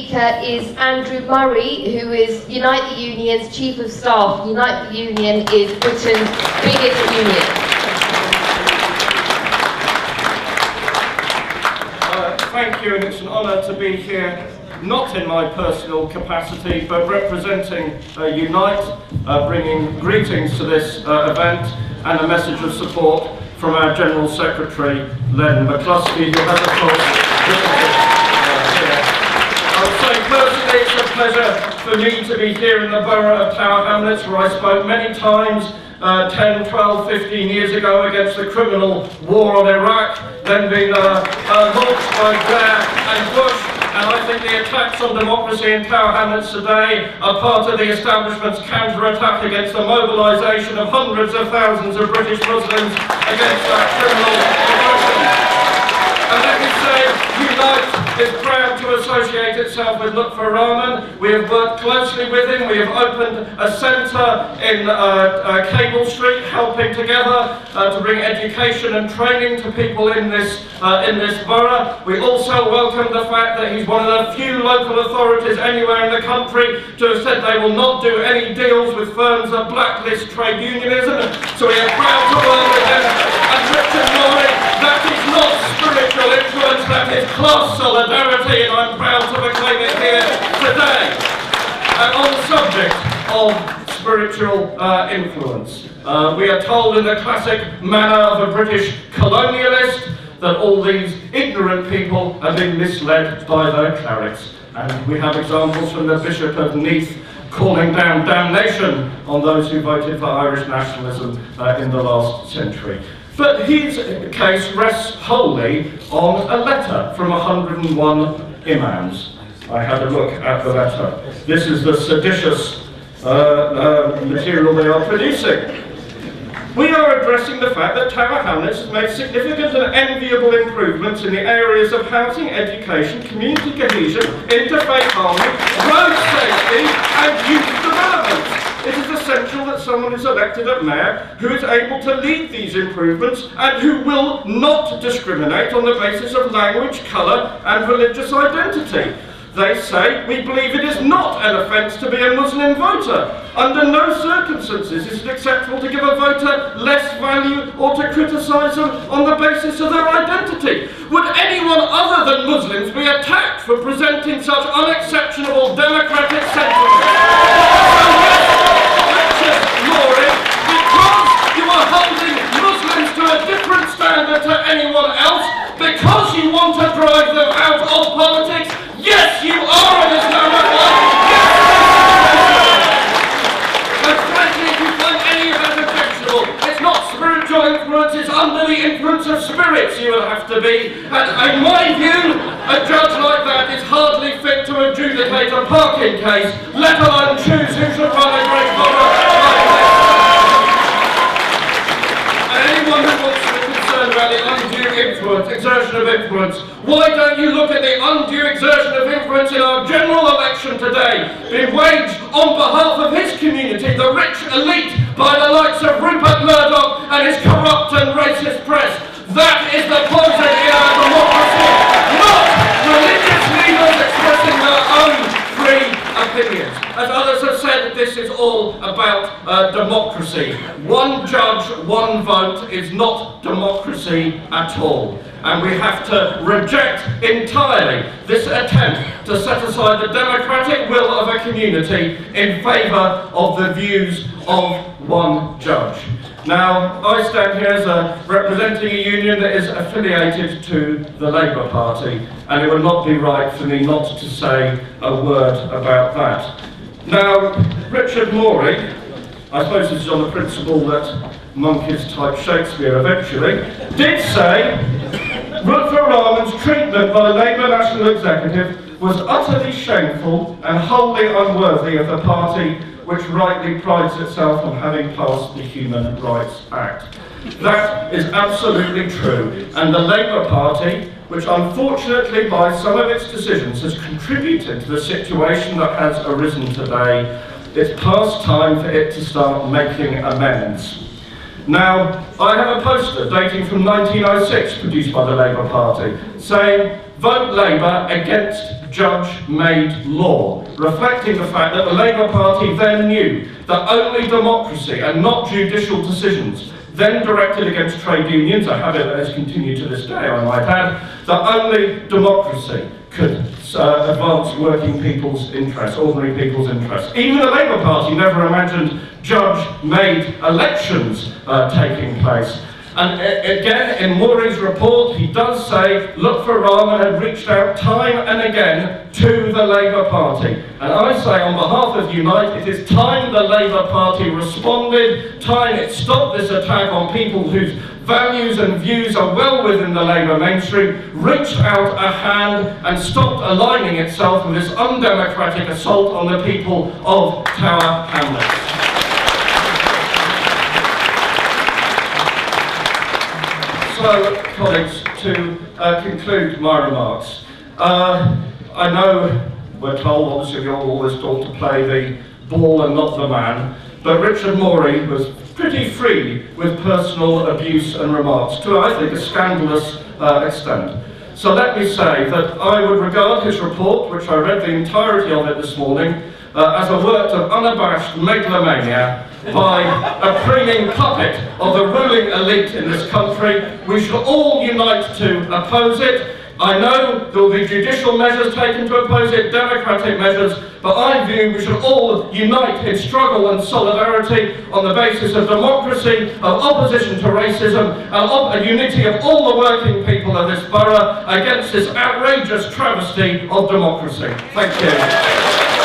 speaker is Andrew Murray, who is Unite the Union's Chief of Staff. Unite the Union is Britain's biggest union. Thank you, and it's an honour to be here, not in my personal capacity, but representing Unite, bringing greetings to this event and a message of support from our General Secretary, Len McCluskey, who has, of course, I would say personally it's a pleasure for me to be here in the borough of Tower Hamlets, where I spoke many times 10, 12, 15 years ago against the criminal war on Iraq, then being launched by Blair and Bush. And I think the attacks on democracy in Tower Hamlets today are part of the establishment's counter-attack against the mobilisation of hundreds of thousands of British Muslims against that criminal aggression. And let me say, Unite is proud to associate itself with Lutfur Rahman. We have worked closely with him. We have opened a centre in Cable Street, helping together to bring education and training to people in this borough. We also welcome the fact that he's one of the few local authorities anywhere in the country to have said they will not do any deals with firms that blacklist trade unionism. So we are proud to work with him. And Richard Morley, that is not spiritual influence, that is class solidarity, and I'm proud to proclaim it here today. And on the subject of spiritual influence, we are told in the classic manner of a British colonialist that all these ignorant people have been misled by their clerics. And we have examples from the Bishop of Neath calling down damnation on those who voted for Irish nationalism in the last century. But his case rests wholly on a letter from 101 imams. I had a look at the letter. This is the seditious material they are producing. We are addressing the fact that Tower Hamlets has made significant and enviable improvements in the areas of housing, education, community cohesion, interfaith harmony, road safety and youth development. It is essential that someone is elected at mayor who is able to lead these improvements and who will not discriminate on the basis of language, colour and religious identity. They say, we believe it is not an offence to be a Muslim voter. Under no circumstances is it acceptable to give a voter less value or to criticise them on the basis of their identity. Would anyone other than Muslims be attacked for presenting such unexceptionable democratic sentiments? Richard Morley, because you are holding Muslims to a different standard to anyone else, because you want to drive them out of politics, yes, you are an Islamophobe! Yes! And frankly, if you find any of that objectionable, it's not spiritual influence, it's under the influence of spirits you will have to be. And in my view, a judge like that is hardly fit to adjudicate a parking case, let alone choose who should run a great borough like this. And anyone who wants to be concerned about the undue influence, exertion of influence, why don't you look at the undue exertion of influence in our general election today, being waged on behalf of his community, the rich elite, by the likes of Rupert Murdoch and his corrupt and racist press? That is the poison in our democracy, not religious leaders expressing their own free opinions. As others have said, this is all about democracy. One judge, one vote is not democracy at all. And we have to reject entirely this attempt to set aside the democratic will of a community in favour of the views of one judge. Now, I stand here as representing a union that is affiliated to the Labour Party, and it would not be right for me not to say a word about that. Now, Richard Morley, I suppose this is on the principle that monkeys type Shakespeare eventually, did say Lutfur Rahman's treatment by the Labour National Executive was utterly shameful and wholly unworthy of the party which rightly prides itself on having passed the Human Rights Act. That is absolutely true, and the Labour Party, which unfortunately by some of its decisions has contributed to the situation that has arisen today, it's past time for it to start making amends. Now, I have a poster dating from 1906 produced by the Labour Party saying, vote Labour against judge made law, reflecting the fact that the Labour Party then knew that only democracy and not judicial decisions, then directed against trade unions, a habit that has continued to this day, I might add, that only democracy could advance working people's interests, ordinary people's interests. Even the Labour Party never imagined judge-made elections taking place. And again, in Maury's report, he does say, look for Rahman had reached out time and again to the Labour Party. And I say, on behalf of Unite, it is time the Labour Party responded, time it stopped this attack on people whose values and views are well within the Labour mainstream, reached out a hand and stopped aligning itself with this undemocratic assault on the people of Tower Hamlets. So, colleagues, to conclude my remarks, I know we're told, obviously, you're always taught to play the ball and not the man, but Richard Maury was pretty free with personal abuse and remarks to, I think, a scandalous extent. So let me say that I would regard his report, which I read the entirety of it this morning, as a work of unabashed megalomania by a preening puppet of the ruling elite in this country. We should all unite to oppose it. I know there will be judicial measures taken to oppose it, democratic measures, but I view we should all unite in struggle and solidarity on the basis of democracy, of opposition to racism, and a unity of all the working people of this borough against this outrageous travesty of democracy. Thank you.